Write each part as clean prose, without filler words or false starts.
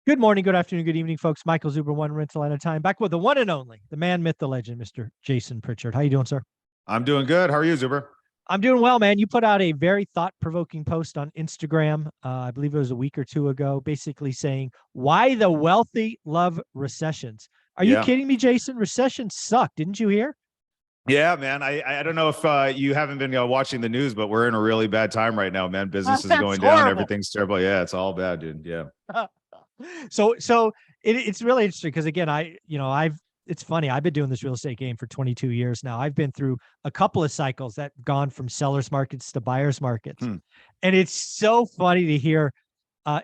Good morning, good afternoon, good evening, folks. Michael Zuber, one rental at a time, back with the one and only, the man, myth, the legend, Mr. Jason Pritchard. How you doing, sir? I'm doing good. How are you, Zuber? I'm doing well, man. You put out a very thought-provoking post on Instagram, I believe it was a week or two ago, basically saying why the wealthy love recessions. Are you Yeah. kidding me, Jason? Recessions suck. Didn't you hear? Yeah, man. I don't know if you haven't been watching the news, but we're in a really bad time right now, man. Business is That's going down. horrible. Everything's terrible. Yeah, it's all bad, dude. Yeah. So it's really interesting because again, it's funny. I've been doing this real estate game for 22 years now. I've been through a couple of cycles that gone from sellers markets to buyers markets. And it's so funny to hear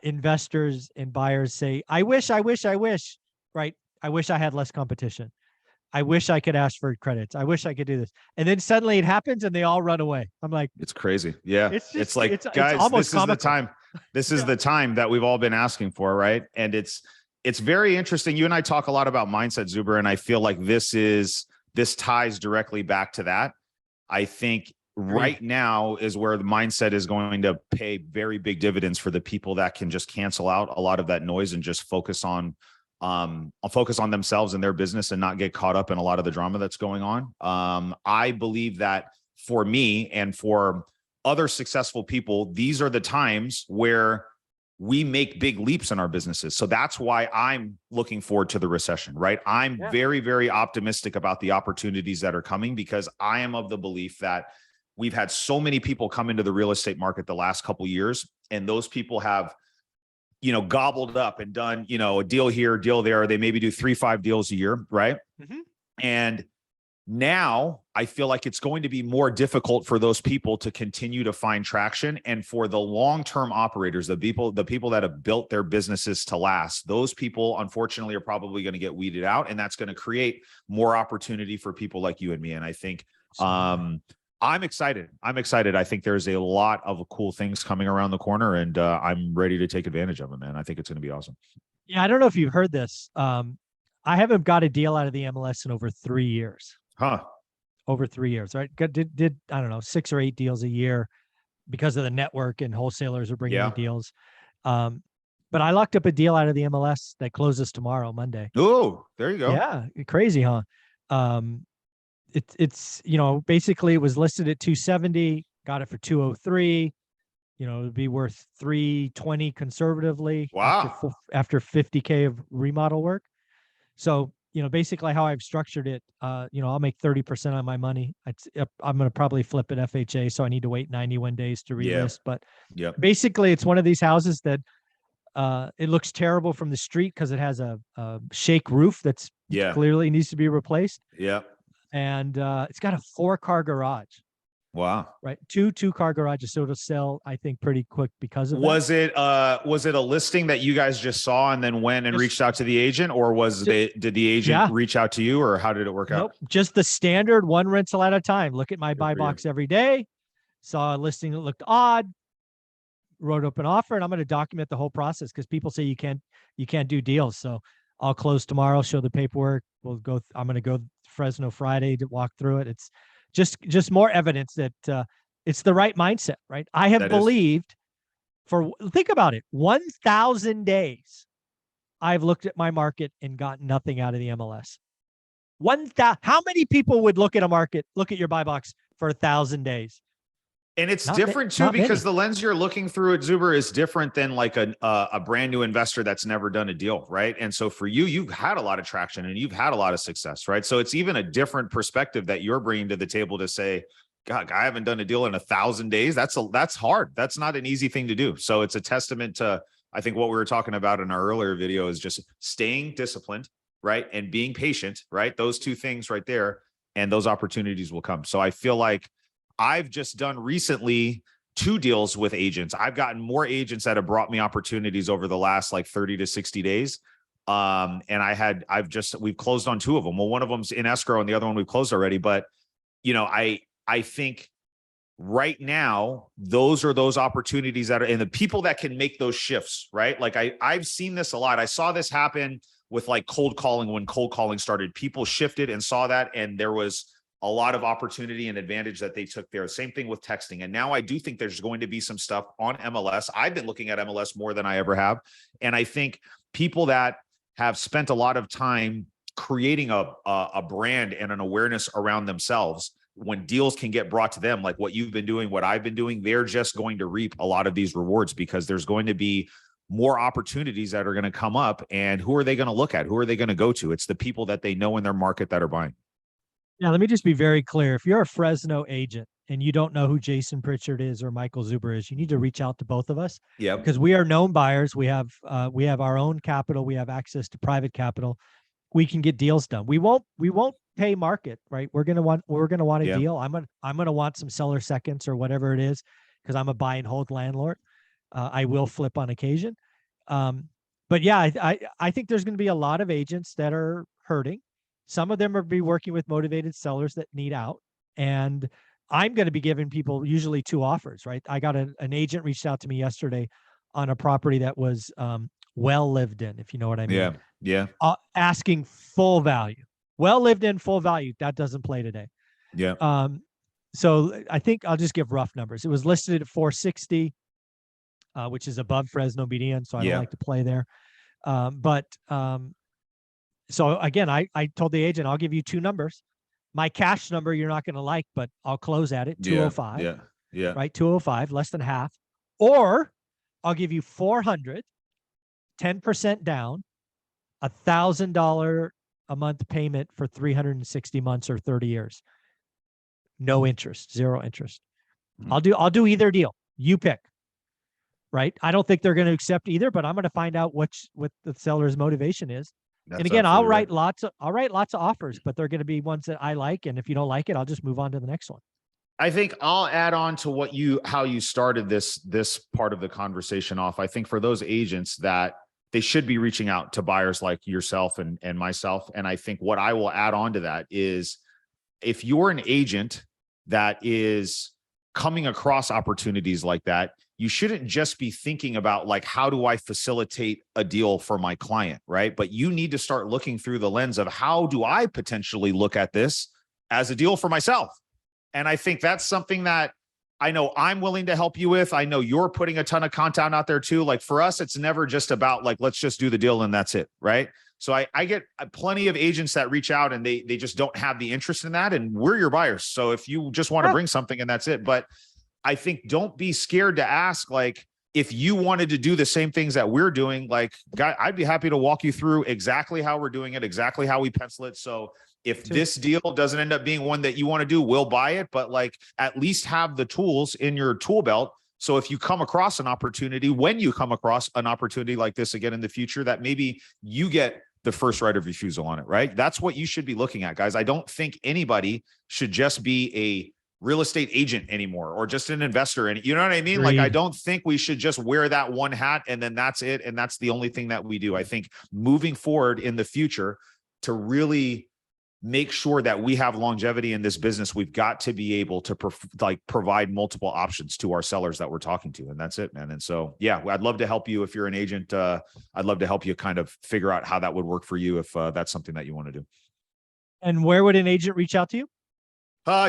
investors and buyers say, I wish, right? I wish I had less competition. I wish I could ask for credits. I wish I could do this. And then suddenly it happens and they all run away. I'm like, it's crazy. Yeah. it's just, It's like, it's guys, almost this is the comical. time. This is the time that we've all been asking for, right? And it's very interesting. You and I talk a lot about mindset, Zuber, and I feel like this ties directly back to that. I think right now is where the mindset is going to pay very big dividends for the people that can just cancel out a lot of that noise and just focus on themselves and their business and not get caught up in a lot of the drama that's going on. I believe that for me and for other successful people, these are the times where we make big leaps in our businesses. So that's why I'm looking forward to the recession, right? I'm very, very optimistic about the opportunities that are coming because I am of the belief that we've had so many people come into the real estate market the last couple of years, and those people have gobbled up and done, a deal here, deal there. They maybe do 3-5 deals a year, right? And now I feel like it's going to be more difficult for those people to continue to find traction. And for the long-term operators, the people that have built their businesses to last, those people, unfortunately, are probably going to get weeded out. And that's going to create more opportunity for people like you and me. And I think, I'm excited. I think there's a lot of cool things coming around the corner, and I'm ready to take advantage of them, man. I think it's going to be awesome. Yeah, I don't know if you've heard this. I haven't got a deal out of the MLS in over 3 years. Over 3 years, right? Did I don't know, 6 or 8 deals a year because of the network and wholesalers are bringing me deals. But I locked up a deal out of the MLS that closes tomorrow, Monday. Oh, there you go. Yeah, crazy, huh? It's basically it was listed at 270, got it for 203. It'd be worth 320 conservatively. Wow. After 50K of remodel work. So, basically how I've structured it, I'll make 30% on my money. I'm going to probably flip it FHA. So I need to wait 91 days to relist. But basically it's one of these houses that it looks terrible from the street because it has a shake roof that's clearly needs to be replaced. And it's got a 4-car garage. Wow. Right. Two-car garages. So it'll sell, I think, pretty quick because of was it a listing that you guys just saw and then went and reached out to the agent, or did the agent reach out to you, or how did it work out? Just the standard one rental at a time. Look at my buy box every day. Saw a listing that looked odd. Wrote up an offer, and I'm going to document the whole process because people say you can't do deals. So I'll close tomorrow, show the paperwork. I'm going to go Fresno Friday to walk through it. It's just more evidence that it's the right mindset, right? I have believed think about it, 1,000 days I've looked at my market and got nothing out of the MLS. How many people would look at your buy box for 1,000 days? And it's different too, because the lens you're looking through at Zuber is different than like a brand new investor that's never done a deal, right? And so for you, you've had a lot of traction and you've had a lot of success, right? So it's even a different perspective that you're bringing to the table to say, God, I haven't done a deal in 1,000 days. That's hard. That's not an easy thing to do. So it's a testament to, I think, what we were talking about in our earlier video is just staying disciplined, right? And being patient, right? Those two things right there, and those opportunities will come. So I feel like I've just done recently 2 deals with agents. I've gotten more agents that have brought me opportunities over the last like 30 to 60 days. And we've closed on 2 of them. Well, one of them's in escrow and the other one we've closed already. But, I think right now, those are those opportunities that are, and the people that can make those shifts, right? Like I've seen this a lot. I saw this happen with like cold calling when cold calling started. People shifted and saw that, and there was a lot of opportunity and advantage that they took there. Same thing with texting. And now I do think there's going to be some stuff on MLS. I've been looking at MLS more than I ever have. And I think people that have spent a lot of time creating a brand and an awareness around themselves, when deals can get brought to them, like what you've been doing, what I've been doing, they're just going to reap a lot of these rewards because there's going to be more opportunities that are going to come up. And who are they going to look at? Who are they going to go to? It's the people that they know in their market that are buying. Yeah, let me just be very clear. If you're a Fresno agent and you don't know who Jason Pritchard is or Michael Zuber is, you need to reach out to both of us. Yeah. Because we are known buyers. We have our own capital. We have access to private capital. We can get deals done. We won't pay market, right? We're gonna want a deal. I'm gonna want some seller seconds or whatever it is, because I'm a buy and hold landlord. I will flip on occasion. But yeah, I think there's going to be a lot of agents that are hurting. Some of them are be working with motivated sellers that need out. And I'm going to be giving people usually 2 offers, right? I got an agent reached out to me yesterday on a property that was well lived in, if you know what I mean. Yeah. Asking full value. Well lived in, full value. That doesn't play today. Yeah. So I think I'll just give rough numbers. It was listed at 460, which is above Fresno median. So I don't like to play there. So again, I told the agent, I'll give you 2 numbers. My cash number, you're not going to like, but I'll close at it. 205. Yeah. Right. 205, less than half. Or I'll give you 400, 10% down, $1,000 a month payment for 360 months or 30 years. No interest, 0 interest. I'll do either deal. You pick. Right. I don't think they're going to accept either, but I'm going to find out what the seller's motivation is. And again, I'll write lots of offers, but they're going to be ones that I like. And if you don't like it, I'll just move on to the next one. I think I'll add on to how you started this part of the conversation off. I think for those agents that they should be reaching out to buyers like yourself and myself. And I think what I will add on to that is if you're an agent that is coming across opportunities like that, you shouldn't just be thinking about like, how do I facilitate a deal for my client, right? But you need to start looking through the lens of how do I potentially look at this as a deal for myself? And I think that's something that I know I'm willing to help you with. I know you're putting a ton of content out there too. Like for us, it's never just about like, let's just do the deal and that's it, right? So I get plenty of agents that reach out and they just don't have the interest in that. And we're your buyers. So if you just want to bring something and that's it. But I think don't be scared to ask, like, if you wanted to do the same things that we're doing, like, guy, I'd be happy to walk you through exactly how we're doing it, exactly how we pencil it. So if this deal doesn't end up being one that you want to do, we'll buy it, but like at least have the tools in your tool belt. So if you come across an opportunity, when you come across an opportunity like this again in the future, that maybe you get the first right of refusal on it, right? That's what you should be looking at, guys. I don't think anybody should just be a real estate agent anymore, or just an investor. And you know what I mean? Like, I don't think we should just wear that one hat and then that's it. And that's the only thing that we do. I think moving forward in the future to really make sure that we have longevity in this business, we've got to be able to provide multiple options to our sellers that we're talking to. And that's it, man. And so, yeah, I'd love to help you. If you're an agent, I'd love to help you kind of figure out how that would work for you if that's something that you want to do. And where would an agent reach out to you?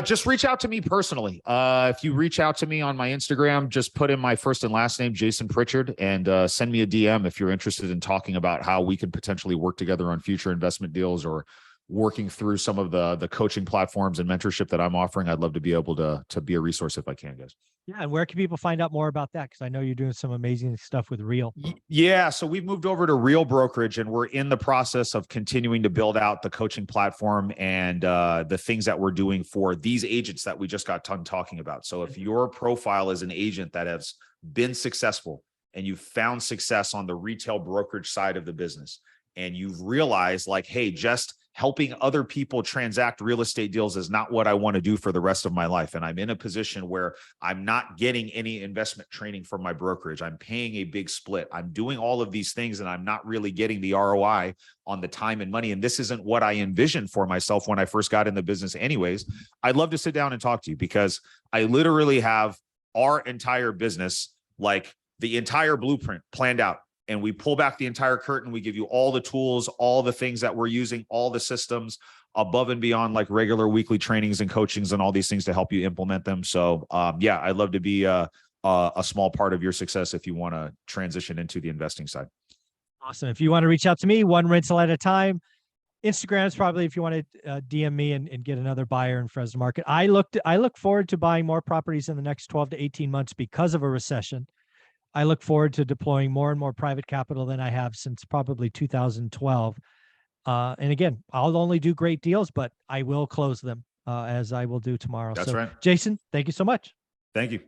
Just reach out to me personally. If you reach out to me on my Instagram, just put in my first and last name, Jason Pritchard, and send me a DM if you're interested in talking about how we could potentially work together on future investment deals or working through some of the coaching platforms and mentorship that I'm offering. I'd love to be able to be a resource if I can, guys. Yeah. And where can people find out more about that? Because I know you're doing some amazing stuff with Real. Yeah. So we've moved over to Real Brokerage, and we're in the process of continuing to build out the coaching platform and the things that we're doing for these agents that we just got done talking about. So if your profile is an agent that has been successful and you've found success on the retail brokerage side of the business, and you've realized like, hey, just helping other people transact real estate deals is not what I want to do for the rest of my life. And I'm in a position where I'm not getting any investment training from my brokerage. I'm paying a big split. I'm doing all of these things and I'm not really getting the ROI on the time and money. And this isn't what I envisioned for myself when I first got in the business anyways. I'd love to sit down and talk to you, because I literally have our entire business, like the entire blueprint planned out. And we pull back the entire curtain. We give you all the tools, all the things that we're using, all the systems, above and beyond like regular weekly trainings and coachings and all these things to help you implement them. So yeah, I'd love to be a small part of your success if you want to transition into the investing side. Awesome. If you want to reach out to me, one rental at a time. Instagram is probably if you want to DM me and get another buyer in Fresno market. I look forward to buying more properties in the next 12 to 18 months because of a recession. I look forward to deploying more and more private capital than I have since probably 2012. And again, I'll only do great deals, but I will close them as I will do tomorrow. That's so, right. Jason, thank you so much. Thank you.